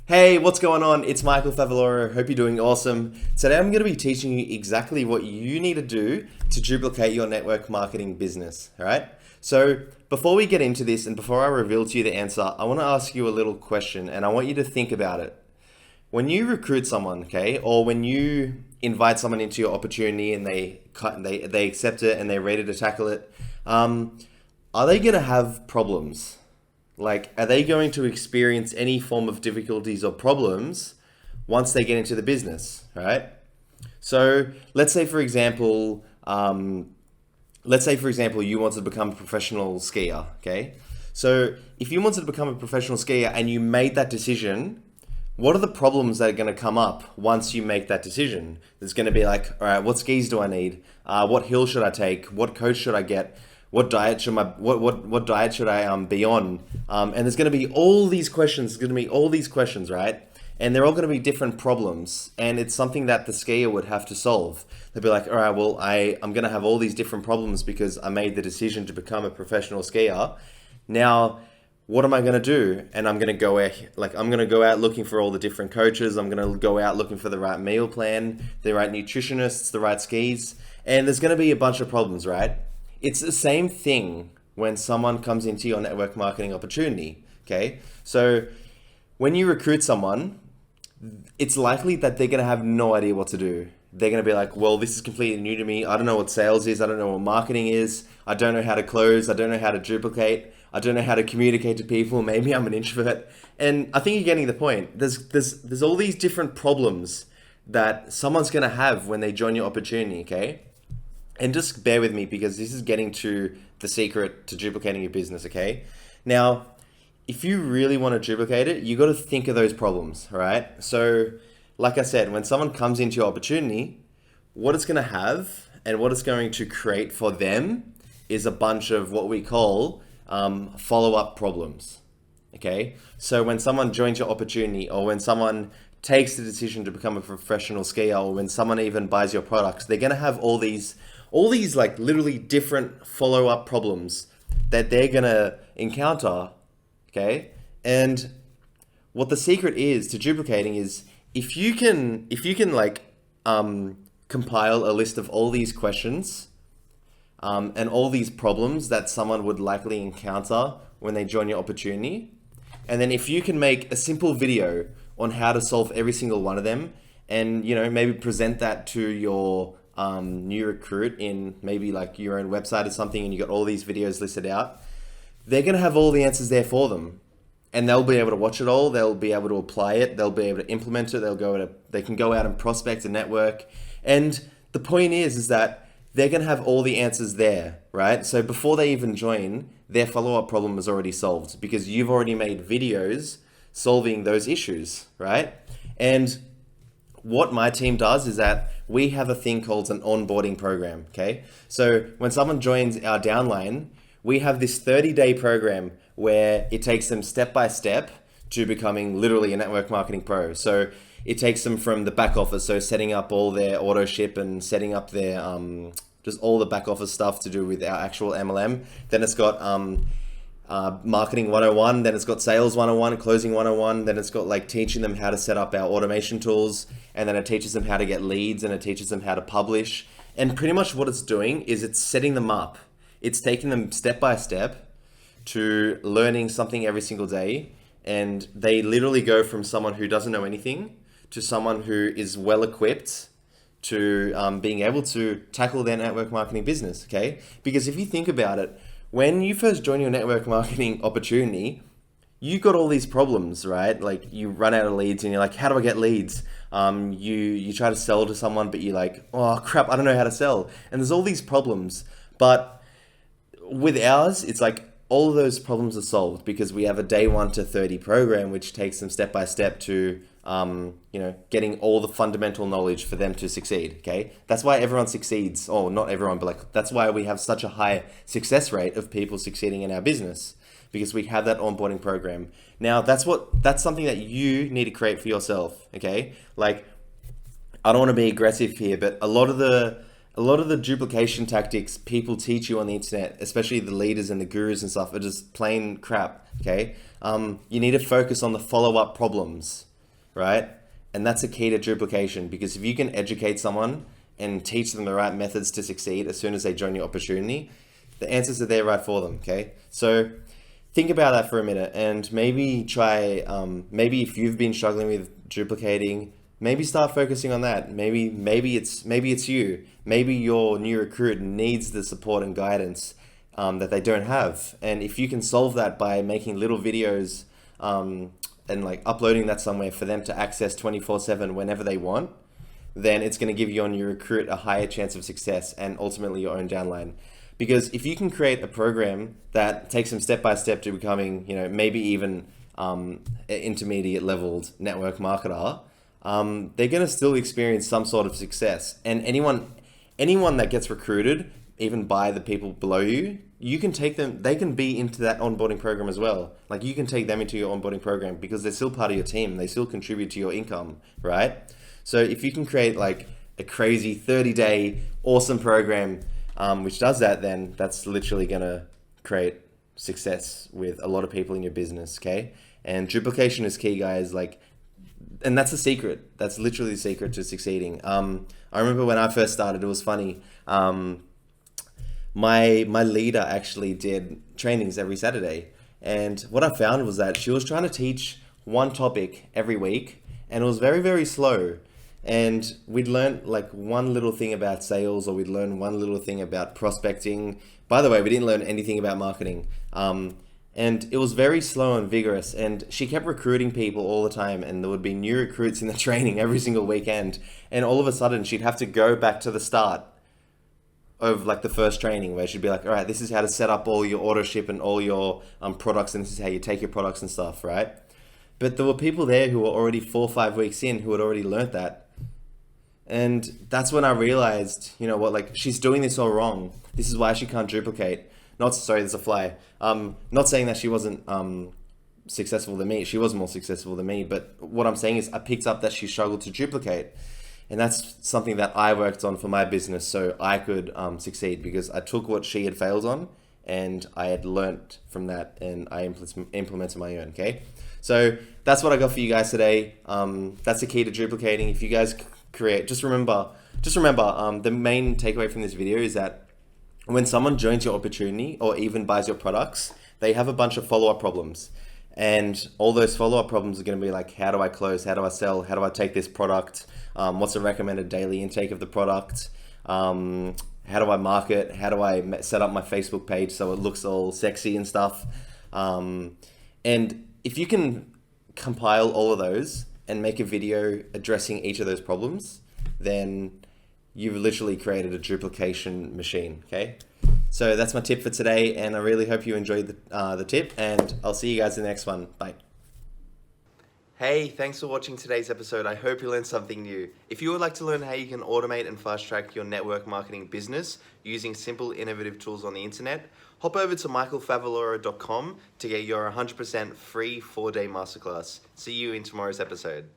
Hey, what's going on? It's Michael Favaloro. Hope you're doing awesome. Today I'm going to be teaching you exactly what you need to do to duplicate your network marketing business. All right. So before we get into this and before I reveal to you the answer, I want to ask you a little question and I want you to think about it. When you recruit someone, okay, or when you invite someone into your opportunity and they accept it and they're ready to tackle it, are they going to have problems? Like, are they going to experience any form of difficulties or problems once they get into the business, right? So let's say for example, you wanted to become a professional skier, okay? So if you wanted to become a professional skier and you made that decision, what are the problems that are going to come up once you make that decision? There's going to be like, all right, what skis do I need? What hill should I take? What coach should I get? What diet should what diet should I be on? And there's going to be all these questions. There's going to be all these questions, right? And they're all going to be different problems, and it's something that the skier would have to solve. They'll be like, all right, well, I'm going to have all these different problems because I made the decision to become a professional skier. Now, what am I going to do? And I'm going to go out looking for all the different coaches. I'm going to go out looking for the right meal plan, the right nutritionists, the right skis, and there's going to be a bunch of problems, right? It's the same thing when someone comes into your network marketing opportunity, okay? So when you recruit someone, it's likely that they're going to have no idea what to do. They're going to be like, well, this is completely new to me. I don't know what sales is. I don't know what marketing is. I don't know how to close. I don't know how to duplicate. I don't know how to communicate to people. Maybe I'm an introvert. And I think you're getting the point. There's all these different problems that someone's going to have when they join your opportunity, okay? And just bear with me because this is getting to the secret to duplicating your business, okay? Now, if you really want to duplicate it, you got to think of those problems, all right? So, like I said, when someone comes into your opportunity, what it's going to have and what it's going to create for them is a bunch of what we call follow-up problems, okay? So when someone joins your opportunity or when someone takes the decision to become a professional skier or when someone even buys your products, they're going to have all these like literally different follow-up problems that they're going to encounter, okay? And what the secret is to duplicating is if you can compile a list of all these questions and all these problems that someone would likely encounter when they join your opportunity, and then if you can make a simple video on how to solve every single one of them and maybe present that to your new recruit in maybe like your own website or something, and you got all these videos listed out, they're going to have all the answers there for them, and they'll be able to watch it all. They'll be able to apply it. They'll be able to implement it. They can go out and prospect a network. And the point is that they're going to have all the answers there, right? So before they even join, their follow-up problem is already solved because you've already made videos solving those issues, right? And what my team does is that we have a thing called an onboarding program, okay? So when someone joins our downline, we have this 30-day program where it takes them step by step to becoming literally a network marketing pro. So it takes them from the back office, so setting up all their auto ship and setting up their just all the back office stuff to do with our actual MLM. Then it's got marketing 101, then it's got sales 101, closing 101, then it's got like teaching them how to set up our automation tools, and then it teaches them how to get leads, and it teaches them how to publish. And pretty much what it's doing is it's setting them up. It's taking them step by step to learning something every single day, and they literally go from someone who doesn't know anything to someone who is well equipped to being able to tackle their network marketing business, okay? Because if you think about it, when you first join your network marketing opportunity, you got all these problems, right? Like you run out of leads and you're like, how do I get leads? You try to sell to someone, but you're like, oh crap, I don't know how to sell. And there's all these problems. But with ours, it's like all of those problems are solved because we have a day 1 to 30 program, which takes them step by step to getting all the fundamental knowledge for them to succeed, okay? That's why everyone succeeds, or not everyone, but like that's why we have such a high success rate of people succeeding in our business, because we have that onboarding program. Now, that's something that you need to create for yourself, okay? Like, I don't want to be aggressive here, but a lot of the duplication tactics people teach you on the internet, especially the leaders and the gurus and stuff, are just plain crap, okay? You need to focus on the follow-up problems. right? And that's a key to duplication, because if you can educate someone and teach them the right methods to succeed as soon as they join your opportunity, the answers are there right for them, okay? So think about that for a minute, and maybe try, maybe if you've been struggling with duplicating, maybe start focusing on that. Maybe it's you. Maybe your new recruit needs the support and guidance that they don't have. And if you can solve that by making little videos and like uploading that somewhere for them to access 24/7 whenever they want, then it's going to give your new recruit a higher chance of success and ultimately your own downline. Because if you can create a program that takes them step by step to becoming, maybe even an intermediate leveled network marketer, they're going to still experience some sort of success. And anyone that gets recruited, even by the people below you, you can take them, they can be into that onboarding program as well. Like, you can take them into your onboarding program because they're still part of your team. They still contribute to your income, right? So if you can create like a crazy 30-day awesome program, which does that, then that's literally going to create success with a lot of people in your business, okay? And duplication is key, guys. And that's the secret. That's literally the secret to succeeding. I remember when I first started, it was funny. My leader actually did trainings every Saturday. And what I found was that she was trying to teach one topic every week, and it was very, very slow. And we'd learn like one little thing about sales, or we'd learn one little thing about prospecting. By the way, we didn't learn anything about marketing. And it was very slow and vigorous. And she kept recruiting people all the time. And there would be new recruits in the training every single weekend. And all of a sudden, she'd have to go back to the start of like the first training, where she'd be like, all right, this is how to set up all your auto ship and all your products. And this is how you take your products and stuff, right? But there were people there who were already 4 or 5 weeks in who had already learnt that. And that's when I realized, like, she's doing this all wrong. This is why she can't duplicate. Sorry, there's a fly. Not saying that she wasn't successful than me. She was more successful than me. But what I'm saying is I picked up that she struggled to duplicate. And that's something that I worked on for my business so I could succeed, because I took what she had failed on and I had learnt from that, and I implemented my own, okay? So that's what I got for you guys today. That's the key to duplicating. If you guys create, just remember, the main takeaway from this video is that when someone joins your opportunity or even buys your products, they have a bunch of follow-up problems. And all those follow-up problems are going to be like, how do I close? How do I sell? How do I take this product? What's the recommended daily intake of the product? How do I market? How do I set up my Facebook page so it looks all sexy and stuff? And if you can compile all of those and make a video addressing each of those problems, then you've literally created a duplication machine, okay? So that's my tip for today, and I really hope you enjoyed the tip, and I'll see you guys in the next one. Bye. Hey, thanks for watching today's episode. I hope you learned something new. If you would like to learn how you can automate and fast track your network marketing business using simple, innovative tools on the internet, hop over to michaelfavaloro.com to get your 100% free 4-day masterclass. See you in tomorrow's episode.